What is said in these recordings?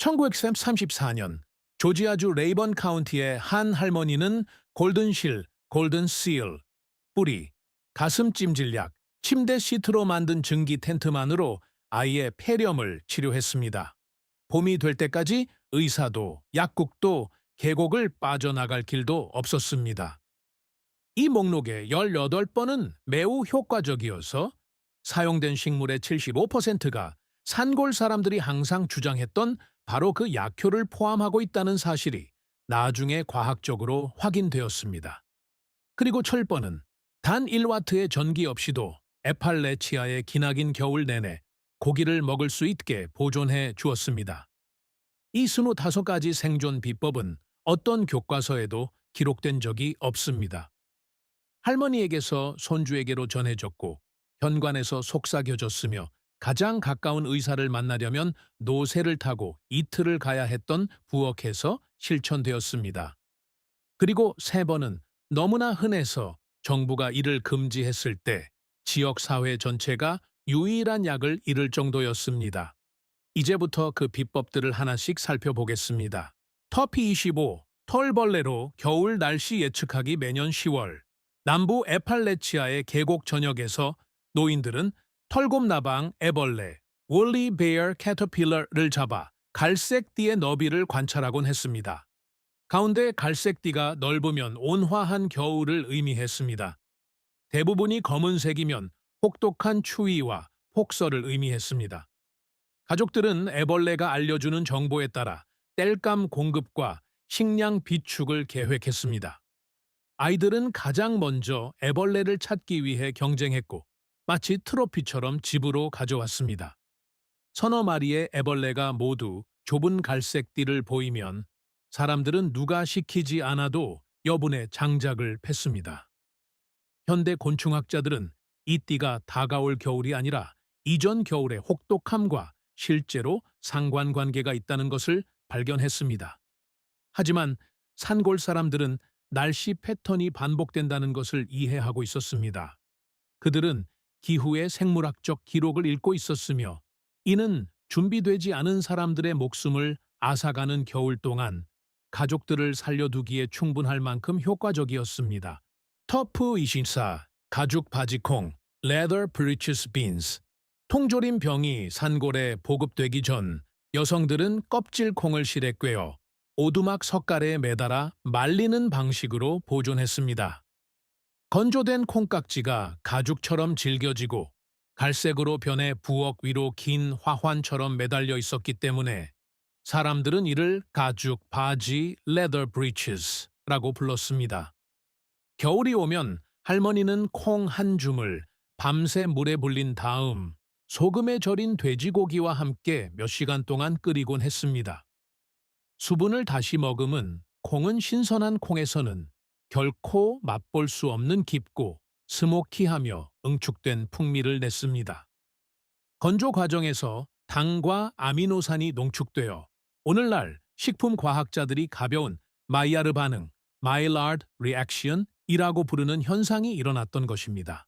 1934년 조지아주 레이번 카운티의 한 할머니는 골든실, 골든실, 뿌리, 가슴 찜질약, 침대 시트로 만든 증기 텐트만으로 아이의 폐렴을 치료했습니다. 봄이 될 때까지 의사도 약국도 계곡을 빠져나갈 길도 없었습니다. 이 목록의 18번은 매우 효과적이어서 사용된 식물의 75%가 산골 사람들이 항상 주장했던 바로 그 약효를 포함하고 있다는 사실이 나중에 과학적으로 확인되었습니다. 그리고 철번은 단 1와트의 전기 없이도 에팔레치아의 기나긴 겨울 내내 고기를 먹을 수 있게 보존해 주었습니다. 이 25가지 생존 비법은 어떤 교과서에도 기록된 적이 없습니다. 할머니에게서 손주에게로 전해졌고 현관에서 속삭여졌으며 가장 가까운 의사를 만나려면 노새를 타고 이틀을 가야 했던 부엌에서 실천되었습니다. 그리고 3번은 너무나 흔해서 정부가 이를 금지했을 때 지역사회 전체가 유일한 약을 잃을 정도였습니다. 이제부터 그 비법들을 하나씩 살펴보겠습니다. 터피 25, 털벌레로 겨울 날씨 예측하기. 매년 10월 남부 에팔레치아의 계곡 전역에서 노인들은 털곰나방 애벌레, 월리 베어 캐터필러를 잡아 갈색띠의 너비를 관찰하곤 했습니다. 가운데 갈색띠가 넓으면 온화한 겨울을 의미했습니다. 대부분이 검은색이면 혹독한 추위와 폭설을 의미했습니다. 가족들은 애벌레가 알려주는 정보에 따라 땔감 공급과 식량 비축을 계획했습니다. 아이들은 가장 먼저 애벌레를 찾기 위해 경쟁했고 마치 트로피처럼 집으로 가져왔습니다. 서너 마리의 애벌레가 모두 좁은 갈색띠를 보이면 사람들은 누가 시키지 않아도 여분의 장작을 팼습니다. 현대 곤충학자들은 이 띠가 다가올 겨울이 아니라 이전 겨울의 혹독함과 실제로 상관관계가 있다는 것을 발견했습니다. 하지만 산골 사람들은 날씨 패턴이 반복된다는 것을 이해하고 있었습니다. 그들은 기후의 생물학적 기록을 읽고 있었으며 이는 준비되지 않은 사람들의 목숨을 앗아가는 겨울 동안 가족들을 살려두기에 충분할 만큼 효과적이었습니다. 터프 24, 가죽 바지콩, leather breeches beans. 통조림 병이 산골에 보급되기 전 여성들은 껍질콩을 실에 꿰어 오두막 석가래에 매달아 말리는 방식으로 보존했습니다. 건조된 콩깍지가 가죽처럼 질겨지고 갈색으로 변해 부엌 위로 긴 화환처럼 매달려 있었기 때문에 사람들은 이를 가죽 바지 leather breeches라고 불렀습니다. 겨울이 오면 할머니는 콩 한 줌을 밤새 물에 불린 다음 소금에 절인 돼지고기와 함께 몇 시간 동안 끓이곤 했습니다. 수분을 다시 머금은 콩은 신선한 콩에서는 결코 맛볼 수 없는 깊고 스모키하며 응축된 풍미를 냈습니다. 건조 과정에서 당과 아미노산이 농축되어 오늘날 식품 과학자들이 가벼운 마이야르 반응, 마일라드 리액션이라고 부르는 현상이 일어났던 것입니다.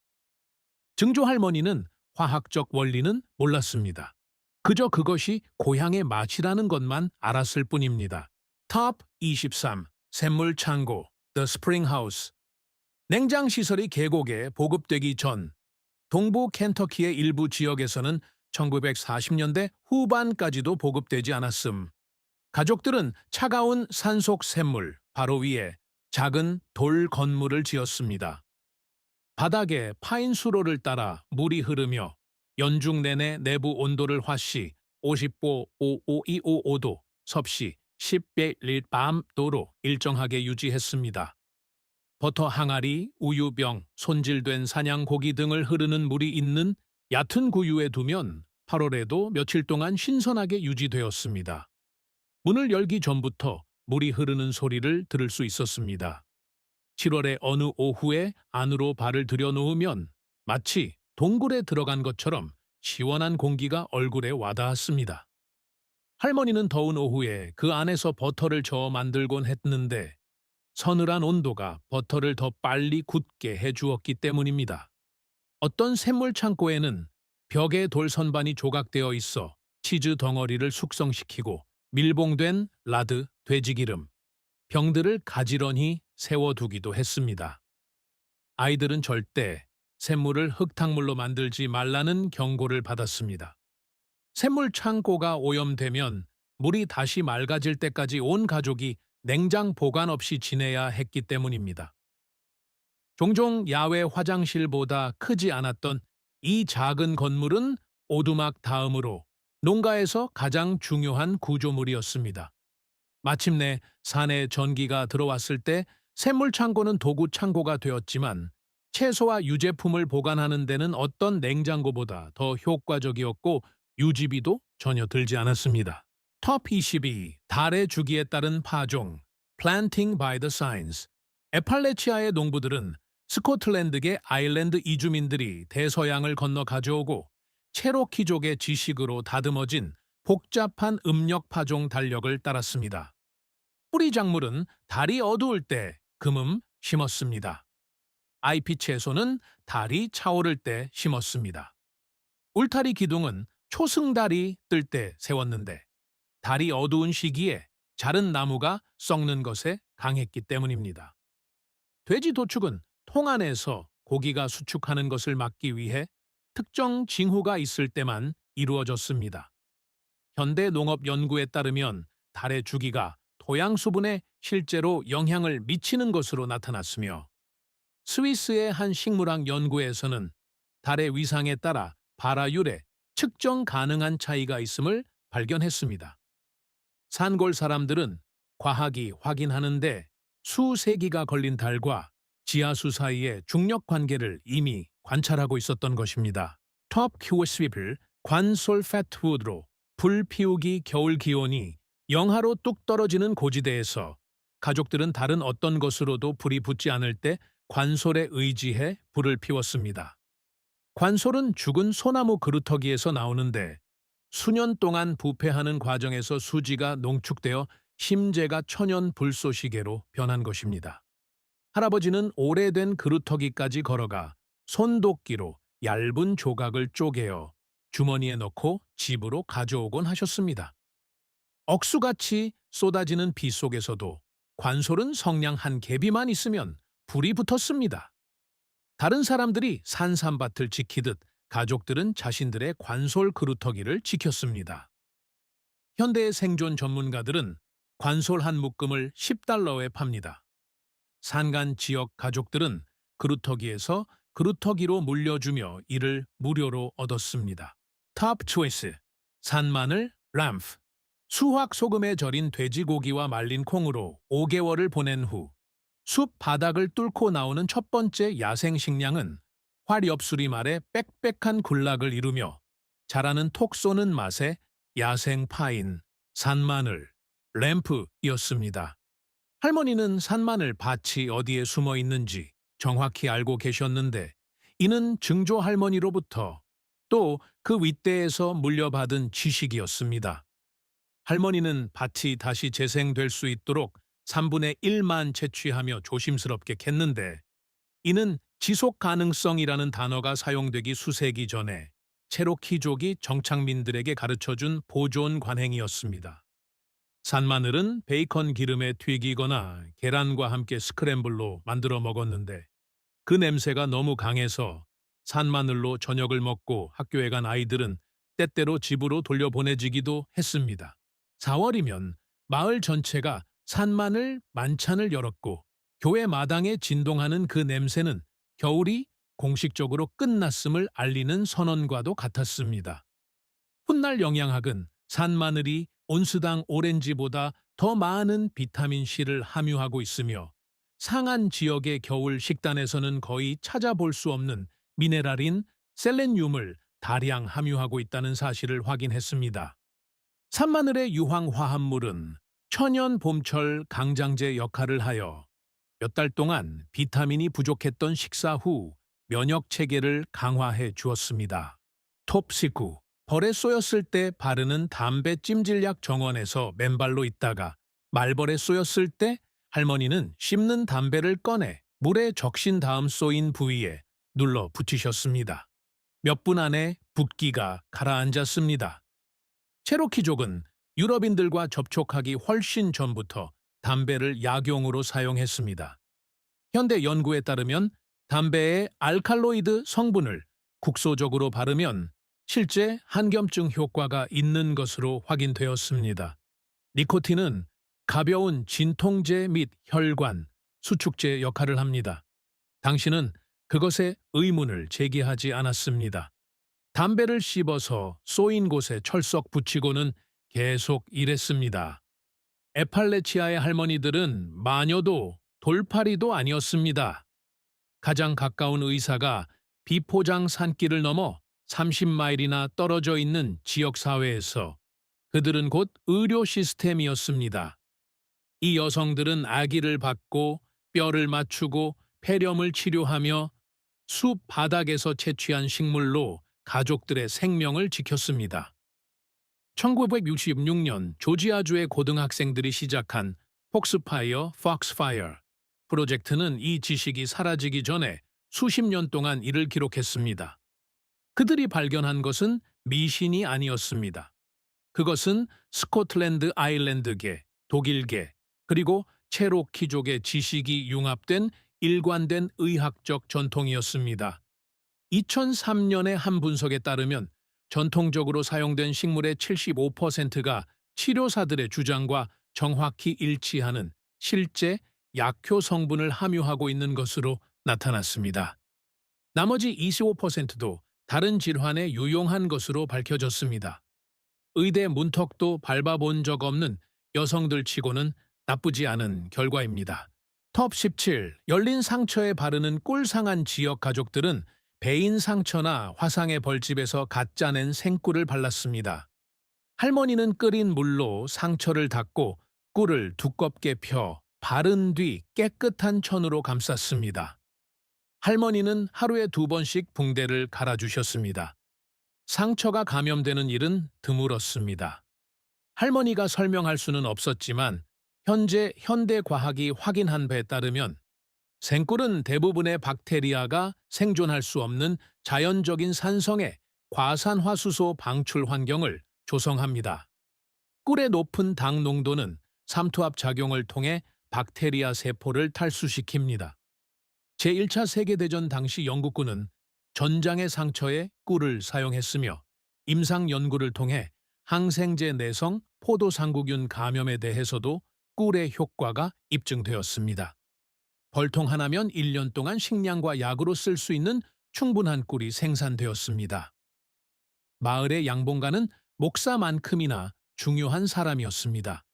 증조 할머니는 화학적 원리는 몰랐습니다. 그저 그것이 고향의 맛이라는 것만 알았을 뿐입니다. 탑 23, 샘물 창고, The Spring House. 냉장 시설이 계곡에 보급되기 전 동부 켄터키의 일부 지역에서는 1940년대 후반까지도 보급되지 않았음. 가족들은 차가운 산속 샘물 바로 위에 작은 돌 건물을 지었습니다. 바닥에 파인 수로를 따라 물이 흐르며 연중 내내 내부 온도를 화씨 50도 섭씨 10배1밤도로 일정하게 유지했습니다. 버터 항아리, 우유병, 손질된 사냥고기 등을 흐르는 물이 있는 얕은 구유에 두면 8월에도 며칠 동안 신선하게 유지되었습니다. 문을 열기 전부터 물이 흐르는 소리를 들을 수 있었습니다. 7월의 어느 오후에 안으로 발을 들여놓으면 마치 동굴에 들어간 것처럼 시원한 공기가 얼굴에 와닿았습니다. 할머니는 더운 오후에 그 안에서 버터를 저어 만들곤 했는데 서늘한 온도가 버터를 더 빨리 굳게 해주었기 때문입니다. 어떤 샘물 창고에는 벽에 돌 선반이 조각되어 있어 치즈 덩어리를 숙성시키고 밀봉된 라드, 돼지기름, 병들을 가지런히 세워두기도 했습니다. 아이들은 절대 샘물을 흙탕물로 만들지 말라는 경고를 받았습니다. 샘물 창고가 오염되면 물이 다시 맑아질 때까지 온 가족이 냉장 보관 없이 지내야 했기 때문입니다. 종종 야외 화장실보다 크지 않았던 이 작은 건물은 오두막 다음으로 농가에서 가장 중요한 구조물이었습니다. 마침내 산에 전기가 들어왔을 때 샘물 창고는 도구 창고가 되었지만 채소와 유제품을 보관하는 데는 어떤 냉장고보다 더 효과적이었고 유지비도 전혀 들지 않았습니다. 톱 22. 달의 주기에 따른 파종 Planting by the Signs. 에팔레치아의 농부들은 스코틀랜드계 아일랜드 이주민들이 대서양을 건너 가져오고 체로키족의 지식으로 다듬어진 복잡한 음력 파종 달력을 따랐습니다. 뿌리 작물은 달이 어두울 때 심었습니다. IP 채소는 달이 차오를 때 심었습니다. 울타리 기둥은 초승달이 뜰 때 세웠는데 달이 어두운 시기에 자른 나무가 썩는 것에 강했기 때문입니다. 돼지 도축은 통 안에서 고기가 수축하는 것을 막기 위해 특정 징후가 있을 때만 이루어졌습니다. 현대 농업 연구에 따르면 달의 주기가 토양 수분에 실제로 영향을 미치는 것으로 나타났으며 스위스의 한 식물학 연구에서는 달의 위상에 따라 발화율에 측정 가능한 차이가 있음을 발견했습니다. 산골 사람들은 과학이 확인하는데 수세기가 걸린 달과 지하수 사이의 중력 관계를 이미 관찰하고 있었던 것입니다. 톱 큐어스윕을 관솔 패트우드로 불 피우기 겨울 기온이 영하로 뚝 떨어지는 고지대에서 가족들은 다른 어떤 것으로도 불이 붙지 않을 때 관솔에 의지해 불을 피웠습니다. 관솔은 죽은 소나무 그루터기에서 나오는데 수년 동안 부패하는 과정에서 수지가 농축되어 심재가 천연 불쏘시개로 변한 것입니다. 할아버지는 오래된 그루터기까지 걸어가 손도끼로 얇은 조각을 쪼개어 주머니에 넣고 집으로 가져오곤 하셨습니다. 억수같이 쏟아지는 비 속에서도 관솔은 성냥 한 개비만 있으면 불이 붙었습니다. 다른 사람들이 산삼밭을 지키듯 가족들은 자신들의 관솔 그루터기를 지켰습니다. 현대의 생존 전문가들은 관솔 한 묶음을 $10에 팝니다. 산간 지역 가족들은 그루터기에서 그루터기로 물려주며 이를 무료로 얻었습니다. 톱 초이스, 산마늘, 램프. 수확 소금에 절인 돼지고기와 말린 콩으로 5개월을 보낸 후 숲 바닥을 뚫고 나오는 첫 번째 야생 식량은 활엽수리 말에 빽빽한 군락을 이루며 자라는 톡 쏘는 맛의 야생 파인, 산마늘, 램프이었습니다. 할머니는 산마늘 밭이 어디에 숨어 있는지 정확히 알고 계셨는데 이는 증조 할머니로부터 또 그 윗대에서 물려받은 지식이었습니다. 할머니는 밭이 다시 재생될 수 있도록 3분의 1만 채취하며 조심스럽게 캤는데 이는 지속 가능성이라는 단어가 사용되기 수세기 전에 체로키족이 정착민들에게 가르쳐준 보존 관행이었습니다. 산마늘은 베이컨 기름에 튀기거나 계란과 함께 스크램블로 만들어 먹었는데 그 냄새가 너무 강해서 산마늘로 저녁을 먹고 학교에 간 아이들은 때때로 집으로 돌려보내지기도 했습니다. 4월이면 마을 전체가 산마늘 만찬을 열었고 교회 마당에 진동하는 그 냄새는 겨울이 공식적으로 끝났음을 알리는 선언과도 같았습니다. 훗날 영양학은 산마늘이 온스당 오렌지보다 더 많은 비타민C를 함유하고 있으며 상한 지역의 겨울 식단에서는 거의 찾아볼 수 없는 미네랄인 셀레늄을 다량 함유하고 있다는 사실을 확인했습니다. 산마늘의 유황 화합물은 천연 봄철 강장제 역할을 하여 몇 달 동안 비타민이 부족했던 식사 후 면역 체계를 강화해 주었습니다. 톱 19. 벌에 쏘였을 때 바르는 담배 찜질약 정원에서 맨발로 있다가 말벌에 쏘였을 때 할머니는 씹는 담배를 꺼내 물에 적신 다음 쏘인 부위에 눌러 붙이셨습니다. 몇 분 안에 붓기가 가라앉았습니다. 체로키족은 유럽인들과 접촉하기 훨씬 전부터 담배를 약용으로 사용했습니다. 현대 연구에 따르면 담배의 알칼로이드 성분을 국소적으로 바르면 실제 한겸증 효과가 있는 것으로 확인되었습니다. 니코틴은 가벼운 진통제 및 혈관, 수축제 역할을 합니다. 당신은 그것에 의문을 제기하지 않았습니다. 담배를 씹어서 쏘인 곳에 철석 붙이고는 계속 일했습니다. 에팔레치아의 할머니들은 마녀도 돌팔이도 아니었습니다. 가장 가까운 의사가 비포장 산길을 넘어 30마일이나 떨어져 있는 지역사회에서 그들은 곧 의료 시스템이었습니다. 이 여성들은 아기를 받고 뼈를 맞추고 폐렴을 치료하며 숲 바닥에서 채취한 식물로 가족들의 생명을 지켰습니다. 1966년 조지아주의 고등학생들이 시작한 폭스파이어, 폭스파이어 프로젝트는 이 지식이 사라지기 전에 수십 년 동안 이를 기록했습니다. 그들이 발견한 것은 미신이 아니었습니다. 그것은 스코틀랜드 아일랜드계, 독일계, 그리고 체로키족의 지식이 융합된 일관된 의학적 전통이었습니다. 2003년의 한 분석에 따르면 전통적으로 사용된 식물의 75%가 치료사들의 주장과 정확히 일치하는 실제 약효 성분을 함유하고 있는 것으로 나타났습니다. 나머지 25%도 다른 질환에 유용한 것으로 밝혀졌습니다. 의대 문턱도 밟아본 적 없는 여성들 치고는 나쁘지 않은 결과입니다. 톱 17. 열린 상처에 바르는 꿀상한 지역 가족들은 배인 상처나 화상의 벌집에서 갓 짜낸 생꿀을 발랐습니다. 할머니는 끓인 물로 상처를 닦고 꿀을 두껍게 펴 바른 뒤 깨끗한 천으로 감쌌습니다. 할머니는 하루에 2번씩 붕대를 갈아주셨습니다. 상처가 감염되는 일은 드물었습니다. 할머니가 설명할 수는 없었지만 현재 현대 과학이 확인한 바에 따르면 생꿀은 대부분의 박테리아가 생존할 수 없는 자연적인 산성의 과산화수소 방출 환경을 조성합니다. 꿀의 높은 당 농도는 삼투압 작용을 통해 박테리아 세포를 탈수시킵니다. 제1차 세계대전 당시 영국군은 전장의 상처에 꿀을 사용했으며 임상 연구를 통해 항생제 내성 포도상구균 감염에 대해서도 꿀의 효과가 입증되었습니다. 벌통 하나면 1년 동안 식량과 약으로 쓸 수 있는 충분한 꿀이 생산되었습니다. 마을의 양봉가는 목사만큼이나 중요한 사람이었습니다.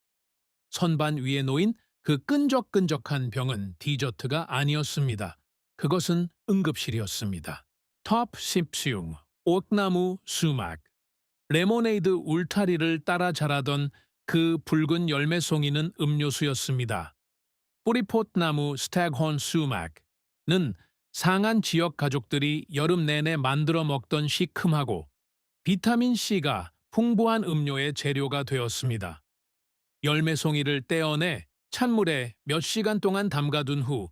선반 위에 놓인 그 끈적끈적한 병은 디저트가 아니었습니다. 그것은 응급실이었습니다. 톱 10중, 옥나무 수막, 레모네이드 울타리를 따라 자라던 그 붉은 열매송이는 음료수였습니다. 뿌리폿나무 스태그혼 수막은 상한 지역 가족들이 여름 내내 만들어 먹던 시큼하고 비타민C가 풍부한 음료의 재료가 되었습니다. 열매송이를 떼어내 찬물에 몇 시간 동안 담가둔 후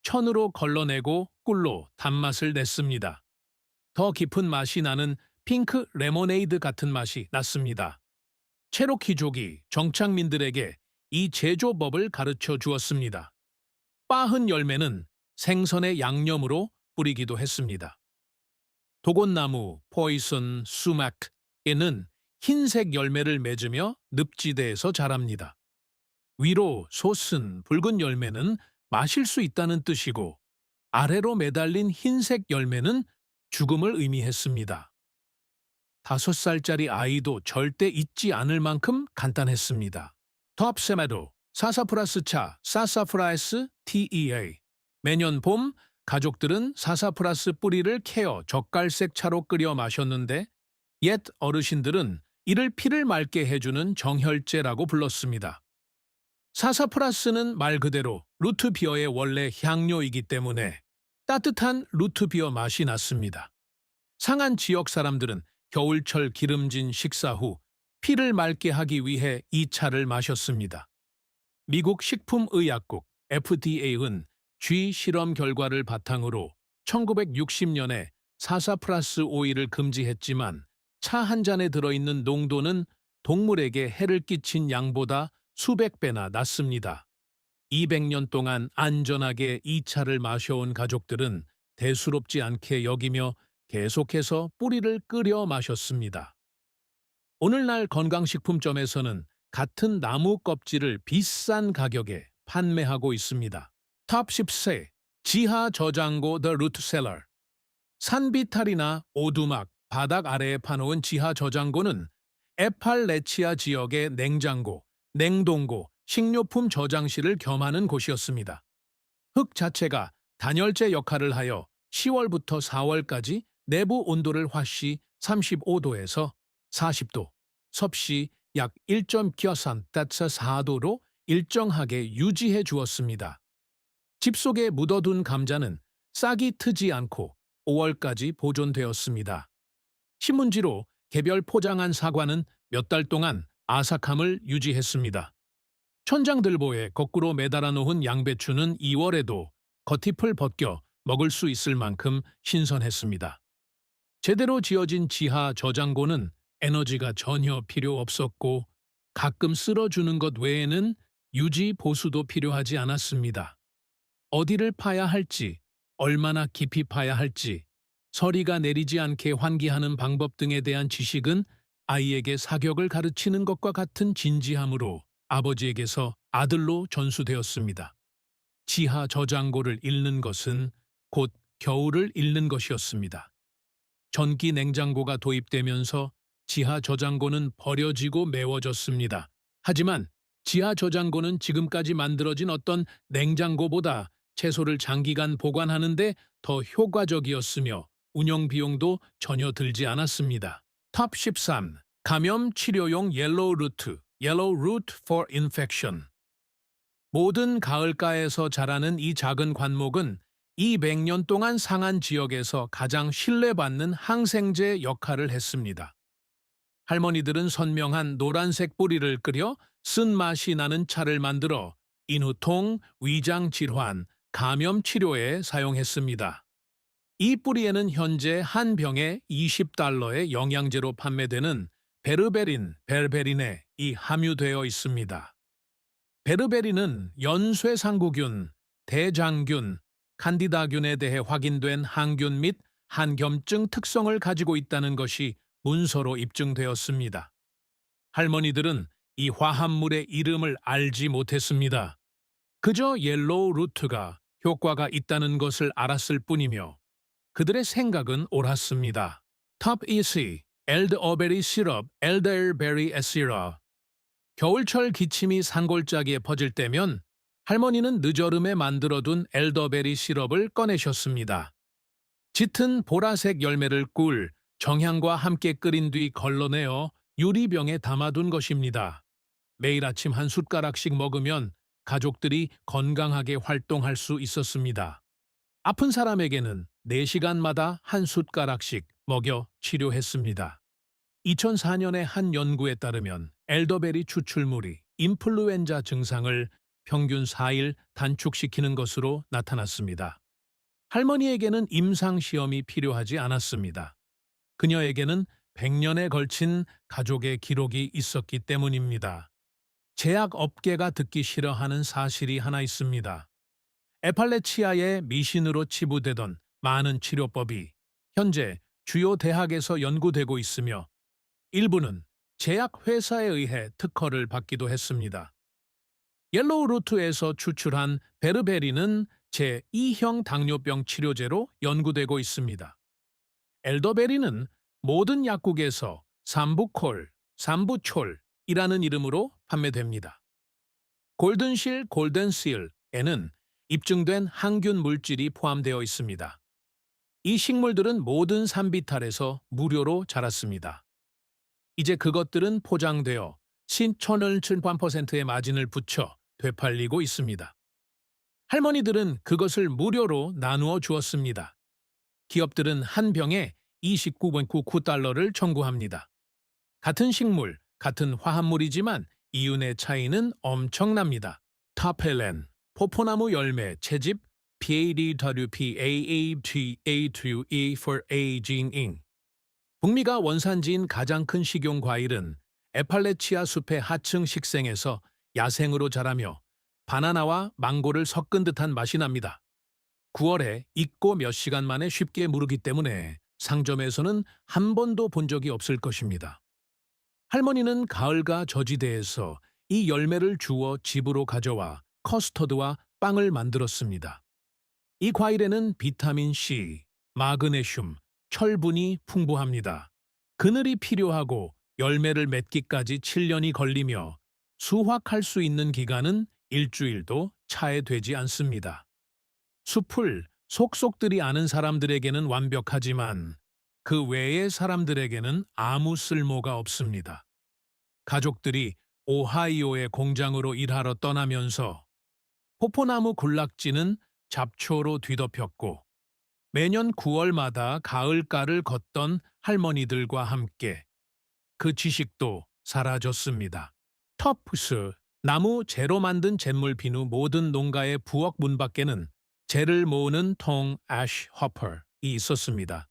천으로 걸러내고 꿀로 단맛을 냈습니다. 더 깊은 맛이 나는 핑크 레모네이드 같은 맛이 났습니다. 체로키족이 정착민들에게 이 제조법을 가르쳐 주었습니다. 빠흔 열매는 생선의 양념으로 뿌리기도 했습니다. 도곤나무, 포이슨, 수막에는 흰색 열매를 맺으며 늪지대에서 자랍니다. 위로 솟은 붉은 열매는 마실 수 있다는 뜻이고 아래로 매달린 흰색 열매는 죽음을 의미했습니다. 5살짜리 아이도 절대 잊지 않을 만큼 간단했습니다. 톱세마도 사사프라스 차, 사사프라에스 TEA. 매년 봄 가족들은 사사프라스 뿌리를 캐어 젓갈색 차로 끓여 마셨는데 옛 어르신들은 이를 피를 맑게 해주는 정혈제라고 불렀습니다. 사사프라스는 말 그대로 루트비어의 원래 향료이기 때문에 따뜻한 루트비어 맛이 났습니다. 상한 지역 사람들은 겨울철 기름진 식사 후 피를 맑게 하기 위해 이 차를 마셨습니다. 미국 식품의약국 FDA는 쥐 실험 결과를 바탕으로 1960년에 사사프라스 오일을 금지했지만 차 한 잔에 들어있는 농도는 동물에게 해를 끼친 양보다 수백 배나 낮습니다. 200년 동안 안전하게 이 차를 마셔온 가족들은 대수롭지 않게 여기며 계속해서 뿌리를 끓여 마셨습니다. 오늘날 건강식품점에서는 같은 나무 껍질을 비싼 가격에 판매하고 있습니다. 탑 10세 지하 저장고 The Root Cellar. 산비탈이나 오두막, 바닥 아래에 파놓은 지하 저장고는 에팔레치아 지역의 냉장고, 냉동고, 식료품 저장실을 겸하는 곳이었습니다. 흙 자체가 단열재 역할을 하여 10월부터 4월까지 내부 온도를 화씨 35도에서 40도, 섭씨 약 1.4도로 일정하게 유지해 주었습니다. 집 속에 묻어둔 감자는 싹이 트지 않고 5월까지 보존되었습니다. 신문지로 개별 포장한 사과는 몇 달 동안 아삭함을 유지했습니다. 천장들보에 거꾸로 매달아 놓은 양배추는 2월에도 겉잎을 벗겨 먹을 수 있을 만큼 신선했습니다. 제대로 지어진 지하 저장고는 에너지가 전혀 필요 없었고 가끔 쓸어주는 것 외에는 유지 보수도 필요하지 않았습니다. 어디를 파야 할지, 얼마나 깊이 파야 할지, 서리가 내리지 않게 환기하는 방법 등에 대한 지식은 아이에게 사격을 가르치는 것과 같은 진지함으로 아버지에게서 아들로 전수되었습니다. 지하 저장고를 잃는 것은 곧 겨울을 잃는 것이었습니다. 전기 냉장고가 도입되면서 지하 저장고는 버려지고 메워졌습니다. 하지만 지하 저장고는 지금까지 만들어진 어떤 냉장고보다 채소를 장기간 보관하는데 더 효과적이었으며 운영 비용도 전혀 들지 않았습니다. 탑 13. 감염 치료용 옐로우 루트, Yellow Root for Infection. 모든 가을가에서 자라는 이 작은 관목은 200년 동안 상한 지역에서 가장 신뢰받는 항생제 역할을 했습니다. 할머니들은 선명한 노란색 뿌리를 끓여 쓴맛이 나는 차를 만들어 인후통, 위장 질환, 감염 치료에 사용했습니다. 이 뿌리에는 현재 한 병에 $20의 영양제로 판매되는 베르베린, 벨베린에 함유되어 있습니다. 베르베린은 연쇄상구균, 대장균, 칸디다균에 대해 확인된 항균 및 항염증 특성을 가지고 있다는 것이 문서로 입증되었습니다. 할머니들은 이 화합물의 이름을 알지 못했습니다. 그저 옐로우 루트가 효과가 있다는 것을 알았을 뿐이며 그들의 생각은 옳았습니다. 탑 20. 엘더베리 시럽, 엘더베리 시럽. 겨울철 기침이 산골짜기에 퍼질 때면 할머니는 늦어름에 만들어둔 엘더베리 시럽을 꺼내셨습니다. 짙은 보라색 열매를 꿀, 정향과 함께 끓인 뒤 걸러내어 유리병에 담아둔 것입니다. 매일 아침 한 숟가락씩 먹으면 가족들이 건강하게 활동할 수 있었습니다. 아픈 사람에게는 4시간마다 한 숟가락씩 먹여 치료했습니다. 2004년의 한 연구에 따르면 엘더베리 추출물이 인플루엔자 증상을 평균 4일 단축시키는 것으로 나타났습니다. 할머니에게는 임상시험이 필요하지 않았습니다. 그녀에게는 100년에 걸친 가족의 기록이 있었기 때문입니다. 제약업계가 듣기 싫어하는 사실이 하나 있습니다. 에팔레치아의 미신으로 치부되던 많은 치료법이 현재 주요 대학에서 연구되고 있으며 일부는 제약회사에 의해 특허를 받기도 했습니다. 옐로우 루트에서 추출한 베르베린은 제2형 당뇨병 치료제로 연구되고 있습니다. 엘더베리는 모든 약국에서 삼부콜, 삼부촐이라는 이름으로 판매됩니다. 골든실, 골든실에는 입증된 항균 물질이 포함되어 있습니다. 이 식물들은 모든 산비탈에서 무료로 자랐습니다. 이제 그것들은 포장되어 신천을 7%의 마진을 붙여 되팔리고 있습니다. 할머니들은 그것을 무료로 나누어 주었습니다. 기업들은 한 병에 $29.99를 청구합니다. 같은 식물, 같은 화합물이지만 이윤의 차이는 엄청납니다. 타펠렌, 포포나무 열매, 채집, PADWPAATA2E for Aging. 북미가 원산지인 가장 큰 식용 과일은 에팔레치아 숲의 하층 식생에서 야생으로 자라며 바나나와 망고를 섞은 듯한 맛이 납니다. 9월에 익고 몇 시간 만에 쉽게 무르기 때문에 상점에서는 한 번도 본 적이 없을 것입니다. 할머니는 가을과 저지대에서 이 열매를 주워 집으로 가져와 커스터드와 빵을 만들었습니다. 이 과일에는 비타민 C, 마그네슘, 철분이 풍부합니다. 그늘이 필요하고 열매를 맺기까지 7년이 걸리며 수확할 수 있는 기간은 일주일도 차에 되지 않습니다. 숲을 속속들이 아는 사람들에게는 완벽하지만 그 외의 사람들에게는 아무 쓸모가 없습니다. 가족들이 오하이오의 공장으로 일하러 떠나면서 포포나무 군락지는 잡초로 뒤덮였고 매년 9월마다 가을가를 걷던 할머니들과 함께 그 지식도 사라졌습니다. 터프스, 나무 재로 만든 잿물 비누 모든 농가의 부엌 문 밖에는 재를 모으는 통 애쉬 허퍼이 있었습니다.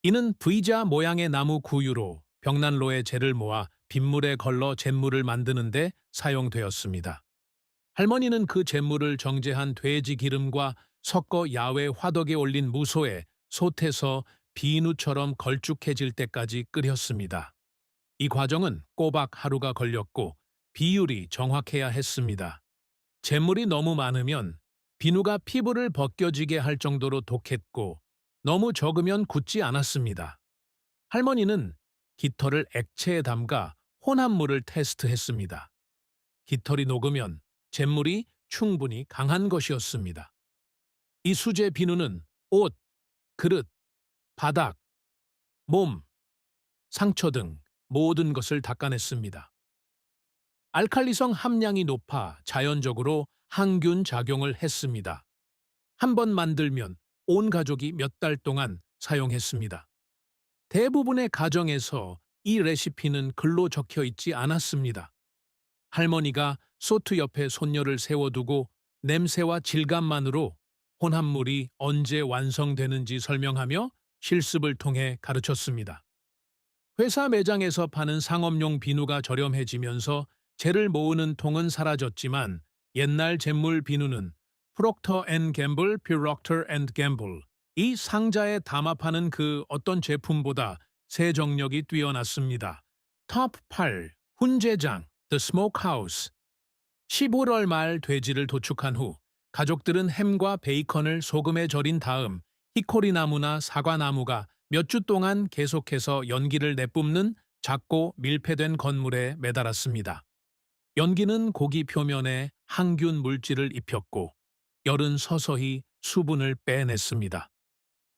이는 V자 모양의 나무 구유로 벽난로에 재를 모아 빗물에 걸러 잿물을 만드는데 사용되었습니다. 할머니는 그 잿물을 정제한 돼지 기름과 섞어 야외 화덕에 올린 무소에 솥에서 비누처럼 걸쭉해질 때까지 끓였습니다. 이 과정은 꼬박 하루가 걸렸고 비율이 정확해야 했습니다. 잿물이 너무 많으면 비누가 피부를 벗겨지게 할 정도로 독했고 너무 적으면 굳지 않았습니다. 할머니는 깃털을 액체에 담가 혼합물을 테스트했습니다. 깃털이 녹으면 잿물이 충분히 강한 것이었습니다. 이 수제 비누는 옷, 그릇, 바닥, 몸, 상처 등 모든 것을 닦아냈습니다. 알칼리성 함량이 높아 자연적으로 항균 작용을 했습니다. 한 번 만들면 온 가족이 몇 달 동안 사용했습니다. 대부분의 가정에서 이 레시피는 글로 적혀 있지 않았습니다. 할머니가 소트 옆에 손녀를 세워두고 냄새와 질감만으로 혼합물이 언제 완성되는지 설명하며 실습을 통해 가르쳤습니다. 회사 매장에서 파는 상업용 비누가 저렴해지면서 재를 모으는 통은 사라졌지만 옛날 잿물 비누는 프록터 앤 갬블, 퓨럭터 앤 갬블 이 상자에 담아 파는 그 어떤 제품보다 세정력이 뛰어났습니다. 톱 8. 훈제장 The Smokehouse 15월 말 돼지를 도축한 후 가족들은 햄과 베이컨을 소금에 절인 다음 히코리나무나 사과나무가 몇 주 동안 계속해서 연기를 내뿜는 작고 밀폐된 건물에 매달았습니다. 연기는 고기 표면에 항균 물질을 입혔고 열은 서서히 수분을 빼냈습니다.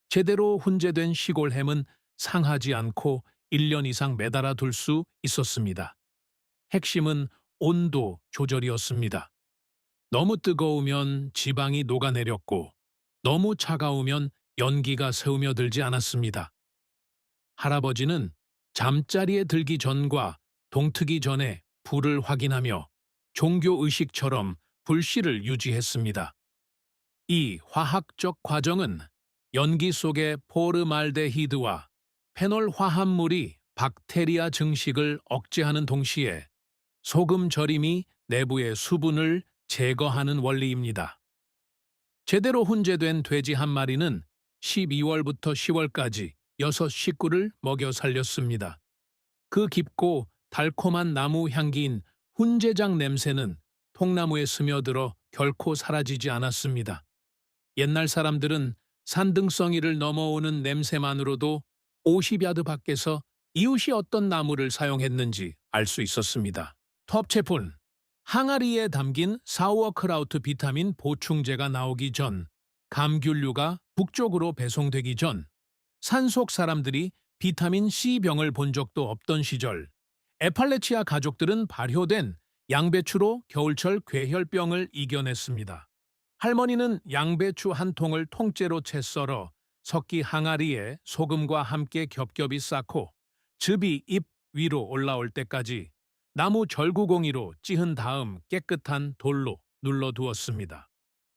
제대로 훈제된 시골 햄은 상하지 않고 1년 이상 매달아 둘 수 있었습니다. 핵심은 온도 조절이었습니다. 너무 뜨거우면 지방이 녹아내렸고 너무 차가우면 연기가 새우며들지 않았습니다. 할아버지는 잠자리에 들기 전과 동트기 전에 불을 확인하며 종교의식처럼 불씨를 유지했습니다. 이 화학적 과정은 연기 속의 포르말데히드와 페놀 화합물이 박테리아 증식을 억제하는 동시에 소금 절임이 내부의 수분을 제거하는 원리입니다. 제대로 훈제된 돼지 한 마리는 12월부터 10월까지 6식구를 먹여 살렸습니다. 그 깊고 달콤한 나무 향기인 훈제장 냄새는 통나무에 스며들어 결코 사라지지 않았습니다. 옛날 사람들은 산등성이를 넘어오는 냄새만으로도 50야드 밖에서 이웃이 어떤 나무를 사용했는지 알 수 있었습니다. 텁체폰 항아리에 담긴 사우어크라우트 비타민 보충제가 나오기 전, 감귤류가 북쪽으로 배송되기 전, 산속 사람들이 비타민 C병을 본 적도 없던 시절, 에팔레치아 가족들은 발효된 양배추로 겨울철 괴혈병을 이겨냈습니다. 할머니는 양배추 한 통을 통째로 채 썰어 석기 항아리에 소금과 함께 겹겹이 쌓고 즙이 입 위로 올라올 때까지 나무 절구공이로 찌은 다음 깨끗한 돌로 눌러두었습니다.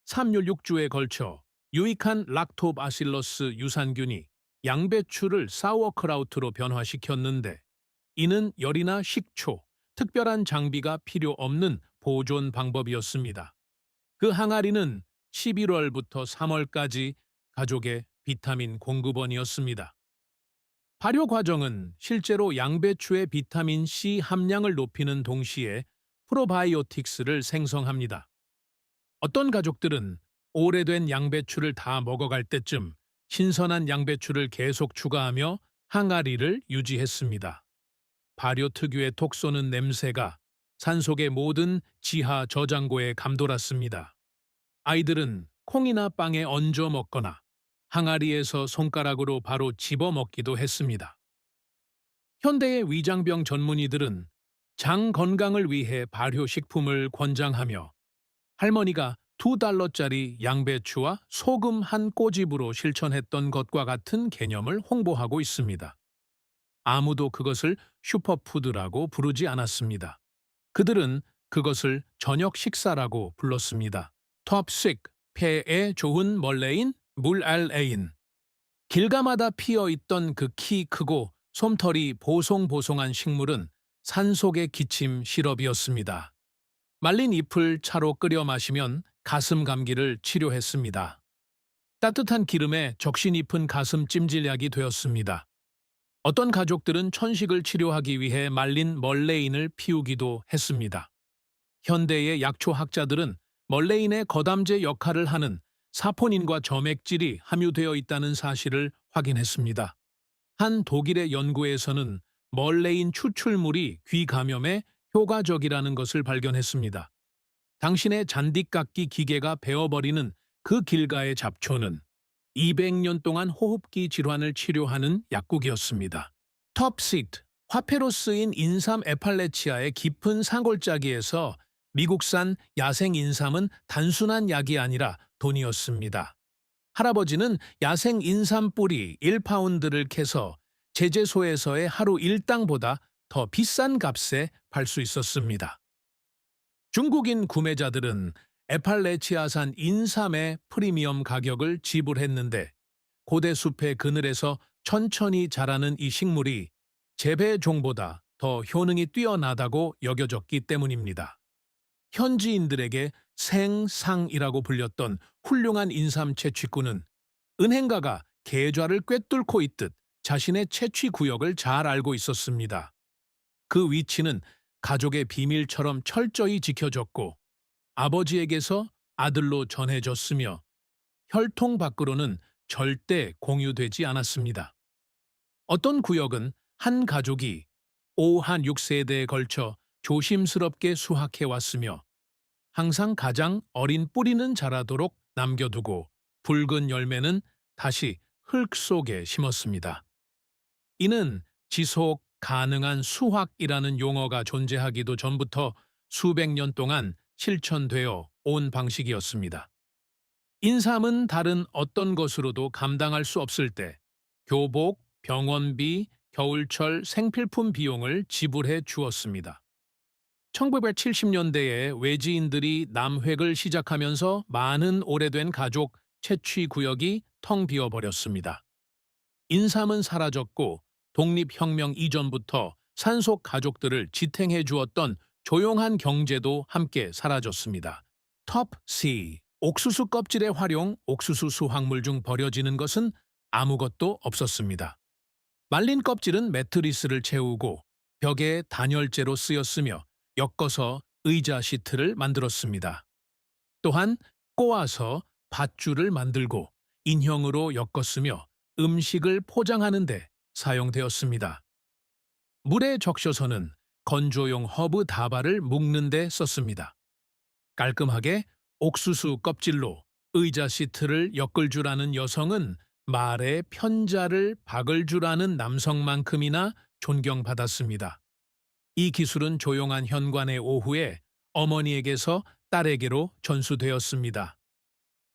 3일 6주에 걸쳐 유익한 락토바실러스 유산균이 양배추를 사워크라우트로 변화시켰는데 이는 열이나 식초, 특별한 장비가 필요 없는 보존 방법이었습니다. 그 항아리는 11월부터 3월까지 가족의 비타민 공급원이었습니다. 발효 과정은 실제로 양배추의 비타민 C 함량을 높이는 동시에 프로바이오틱스를 생성합니다. 어떤 가족들은 오래된 양배추를 다 먹어갈 때쯤 신선한 양배추를 계속 추가하며 항아리를 유지했습니다. 발효 특유의 톡 쏘는 냄새가 산속의 모든 지하 저장고에 감돌았습니다. 아이들은 콩이나 빵에 얹어 먹거나 항아리에서 손가락으로 바로 집어 먹기도 했습니다. 현대의 위장병 전문의들은 장 건강을 위해 발효식품을 권장하며 할머니가 $2짜리 양배추와 소금 한 꼬집으로 실천했던 것과 같은 개념을 홍보하고 있습니다. 아무도 그것을 슈퍼푸드라고 부르지 않았습니다. 그들은 그것을 저녁 식사라고 불렀습니다. 톱식, 폐에 좋은 멀레인, 물알레인. 길가마다 피어있던 그 키 크고 솜털이 보송보송한 식물은 산속의 기침 시럽이었습니다. 말린 잎을 차로 끓여 마시면 가슴 감기를 치료했습니다. 따뜻한 기름에 적신 잎은 가슴 찜질약이 되었습니다. 어떤 가족들은 천식을 치료하기 위해 말린 멀레인을 피우기도 했습니다. 현대의 약초학자들은 멀레인의 거담제 역할을 하는 사포닌과 점액질이 함유되어 있다는 사실을 확인했습니다. 한 독일의 연구에서는 멀레인 추출물이 귀 감염에 효과적이라는 것을 발견했습니다. 당신의 잔디깎기 기계가 베어버리는 그 길가의 잡초는 200년 동안 호흡기 질환을 치료하는 약국이었습니다. 톱시트, 화폐로 쓰인 인삼 에팔레치아의 깊은 산골짜기에서 미국산 야생 인삼은 단순한 약이 아니라 돈이었습니다. 할아버지는 야생 인삼 뿌리 1파운드를 캐서 제재소에서의 하루 일당보다 더 비싼 값에 팔 수 있었습니다. 중국인 구매자들은 에팔레치아산 인삼의 프리미엄 가격을 지불했는데 고대 숲의 그늘에서 천천히 자라는 이 식물이 재배종보다 더 효능이 뛰어나다고 여겨졌기 때문입니다. 현지인들에게 생상이라고 불렸던 훌륭한 인삼 채취꾼은 은행가가 계좌를 꿰뚫고 있듯 자신의 채취 구역을 잘 알고 있었습니다. 그 위치는 가족의 비밀처럼 철저히 지켜졌고 아버지에게서 아들로 전해졌으며 혈통 밖으로는 절대 공유되지 않았습니다. 어떤 구역은 한 가족이 5, 한 6세대에 걸쳐 조심스럽게 수확해왔으며 항상 가장 어린 뿌리는 자라도록 남겨두고 붉은 열매는 다시 흙 속에 심었습니다. 이는 지속 가능한 수확이라는 용어가 존재하기도 전부터 수백 년 동안 실천되어 온 방식이었습니다. 인삼은 다른 어떤 것으로도 감당할 수 없을 때 교복, 병원비, 겨울철 생필품 비용을 지불해 주었습니다. 1970년대에 외지인들이 남획을 시작하면서 많은 오래된 가족 채취 구역이 텅 비어버렸습니다. 인삼은 사라졌고 독립혁명 이전부터 산속 가족들을 지탱해 주었던 조용한 경제도 함께 사라졌습니다. 톱 C. 옥수수 껍질의 활용, 옥수수 수확물 중 버려지는 것은 아무것도 없었습니다. 말린 껍질은 매트리스를 채우고 벽에 단열재로 쓰였으며 엮어서 의자 시트를 만들었습니다. 또한 꼬아서 밧줄을 만들고 인형으로 엮었으며 음식을 포장하는 데 사용되었습니다. 물에 적셔서는 건조용 허브 다발을 묶는 데 썼습니다. 깔끔하게 옥수수 껍질로 의자 시트를 엮을 줄 아는 여성은 말에 편자를 박을 줄 아는 남성만큼이나 존경받았습니다. 이 기술은 조용한 현관의 오후에 어머니에게서 딸에게로 전수되었습니다.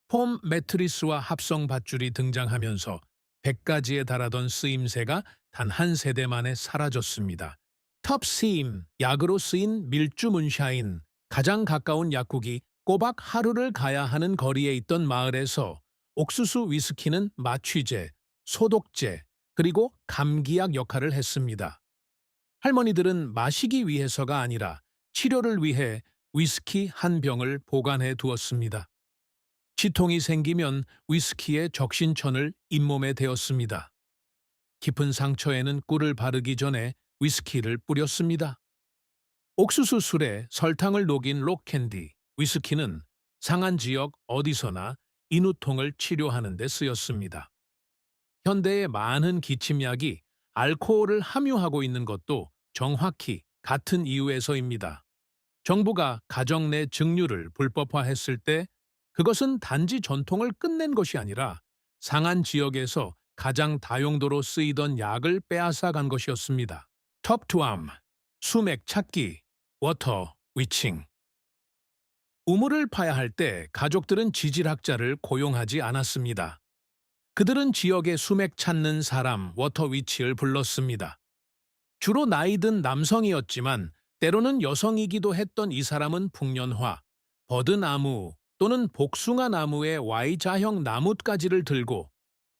폼 매트리스와 합성 밧줄이 등장하면서 100가지에 달하던 쓰임새가 단 한 세대 만에 사라졌습니다. 톱시임, 약으로 쓰인 밀주 문샤인, 가장 가까운 약국이 꼬박 하루를 가야 하는 거리에 있던 마을에서 옥수수 위스키는 마취제, 소독제, 그리고 감기약 역할을 했습니다. 할머니들은 마시기 위해서가 아니라 치료를 위해 위스키 한 병을 보관해 두었습니다. 치통이 생기면 위스키에 적신천을 잇몸에 대었습니다. 깊은 상처에는 꿀을 바르기 전에 위스키를 뿌렸습니다. 옥수수 술에 설탕을 녹인 록캔디, 위스키는 상한 지역 어디서나 인후통을 치료하는 데 쓰였습니다. 현대의 많은 기침약이 알코올을 함유하고 있는 것도 정확히 같은 이유에서입니다. 정부가 가정 내 증류를 불법화했을 때 그것은 단지 전통을 끝낸 것이 아니라 상한 지역에서 가장 다용도로 쓰이던 약을 빼앗아 간 것이었습니다. 턱투암, 수맥 찾기, 워터 위칭. 우물을 파야 할 때 가족들은 지질학자를 고용하지 않았습니다. 그들은 지역의 수맥 찾는 사람 워터 위치를 불렀습니다. 주로 나이든 남성이었지만 때로는 여성이기도 했던 이 사람은 풍년화, 버드나무 또는 복숭아나무의 Y자형 나뭇가지를 들고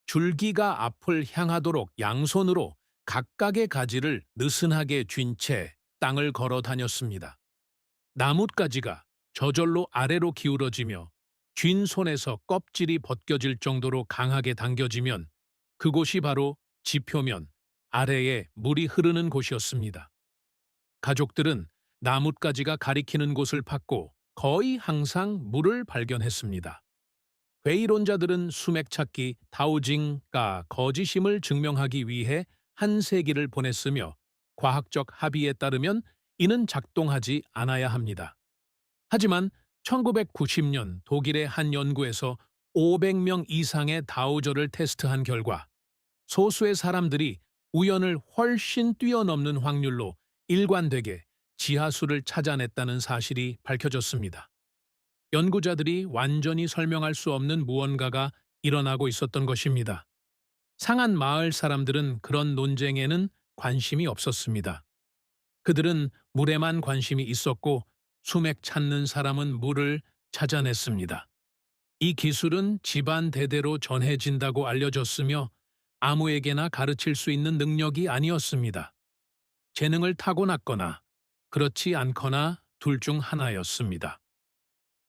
줄기가 앞을 향하도록 양손으로 각각의 가지를 느슨하게 쥔 채 땅을 걸어 다녔습니다. 나뭇가지가 저절로 아래로 기울어지며 쥔 손에서 껍질이 벗겨질 정도로 강하게 당겨지면 그곳이 바로 지표면 아래에 물이 흐르는 곳이었습니다. 가족들은 나뭇가지가 가리키는 곳을 팠고 거의 항상 물을 발견했습니다. 회의론자들은 수맥 찾기 다우징가 거짓임을 증명하기 위해 한 세기를 보냈으며 과학적 합의에 따르면 이는 작동하지 않아야 합니다. 하지만 1990년 독일의 한 연구에서 500명 이상의 다우저를 테스트한 결과 소수의 사람들이 우연을 훨씬 뛰어넘는 확률로 일관되게 지하수를 찾아냈다는 사실이 밝혀졌습니다. 연구자들이 완전히 설명할 수 없는 무언가가 일어나고 있었던 것입니다. 상한 마을 사람들은 그런 논쟁에는 관심이 없었습니다. 그들은 물에만 관심이 있었고 수맥 찾는 사람은 물을 찾아냈습니다. 이 기술은 집안 대대로 전해진다고 알려졌으며 아무에게나 가르칠 수 있는 능력이 아니었습니다. 재능을 타고났거나 그렇지 않거나 둘 중 하나였습니다.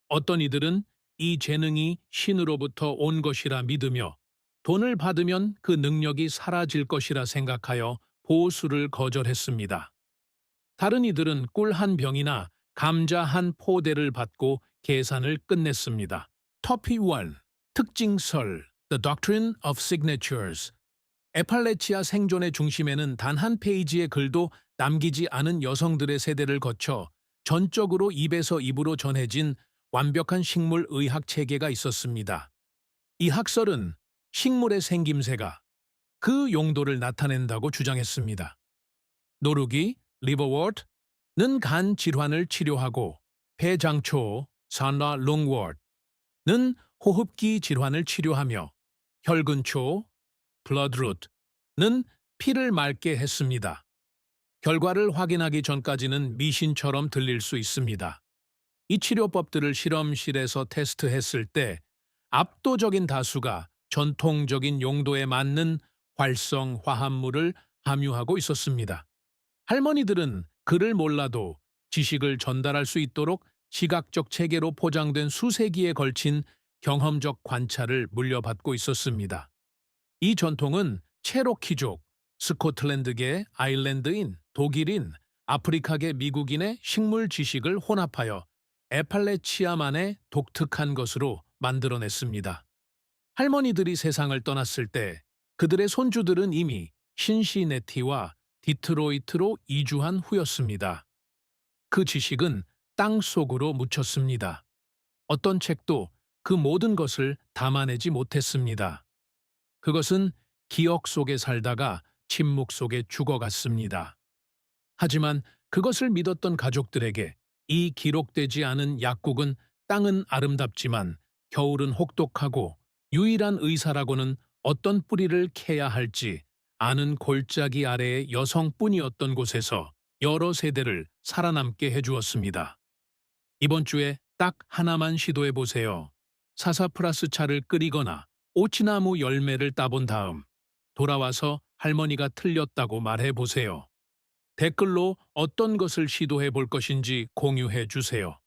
어떤 이들은 이 재능이 신으로부터 온 것이라 믿으며 돈을 받으면 그 능력이 사라질 것이라 생각하여 보수를 거절했습니다. 다른 이들은 꿀 한 병이나 감자 한 포대를 받고 계산을 끝냈습니다. 토픽 1. 특징설 The Doctrine of Signatures. 에팔레치아 생존의 중심에는 단 한 페이지의 글도 남기지 않은 여성들의 세대를 거쳐 전적으로 입에서 입으로 전해진 완벽한 식물 의학 체계가 있었습니다. 이 학설은 식물의 생김새가 그 용도를 나타낸다고 주장했습니다. 노루기, 리버워트는 간 질환을 치료하고 폐장초, 산라 롱워트는 호흡기 질환을 치료하며 혈근초, 블러드루트는 피를 맑게 했습니다. 결과를 확인하기 전까지는 미신처럼 들릴 수 있습니다. 이 치료법들을 실험실에서 테스트했을 때 압도적인 다수가 전통적인 용도에 맞는 활성 화합물을 함유하고 있었습니다. 할머니들은 글을 몰라도 지식을 전달할 수 있도록 시각적 체계로 포장된 수세기에 걸친 경험적 관찰을 물려받고 있었습니다. 이 전통은 체로키족, 스코틀랜드계 아일랜드인, 독일인, 아프리카계 미국인의 식물 지식을 혼합하여 에팔레치아만의 독특한 것으로 만들어냈습니다. 할머니들이 세상을 떠났을 때 그들의 손주들은 이미 신시내티와 디트로이트로 이주한 후였습니다. 그 지식은 땅 속으로 묻혔습니다. 어떤 책도 그 모든 것을 담아내지 못했습니다. 그것은 기억 속에 살다가 침묵 속에 죽어갔습니다. 하지만 그것을 믿었던 가족들에게 이 기록되지 않은 약국은 땅은 아름답지만 겨울은 혹독하고 유일한 의사라고는 어떤 뿌리를 캐야 할지 아는 골짜기 아래의 여성뿐이었던 곳에서 여러 세대를 살아남게 해주었습니다. 이번 주에 딱 하나만 시도해 보세요. 사사프라스 차를 끓이거나 오치나무 열매를 따본 다음 돌아와서 할머니가 틀렸다고 말해 보세요. 댓글로 어떤 것을 시도해 볼 것인지 공유해 주세요.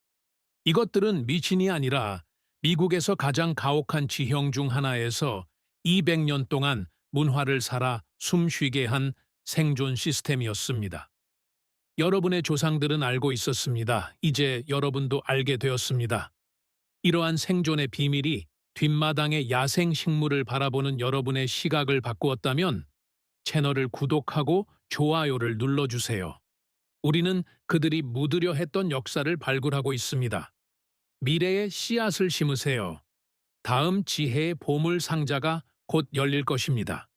이것들은 미신이 아니라 미국에서 가장 가혹한 지형 중 하나에서 200년 동안 문화를 살아 숨쉬게 한 생존 시스템이었습니다. 여러분의 조상들은 알고 있었습니다. 이제 여러분도 알게 되었습니다. 이러한 생존의 비밀이 뒷마당의 야생 식물을 바라보는 여러분의 시각을 바꾸었다면 채널을 구독하고 좋아요를 눌러주세요. 우리는 그들이 묻으려 했던 역사를 발굴하고 있습니다. 미래의 씨앗을 심으세요. 다음 지혜의 보물 상자가 곧 열릴 것입니다.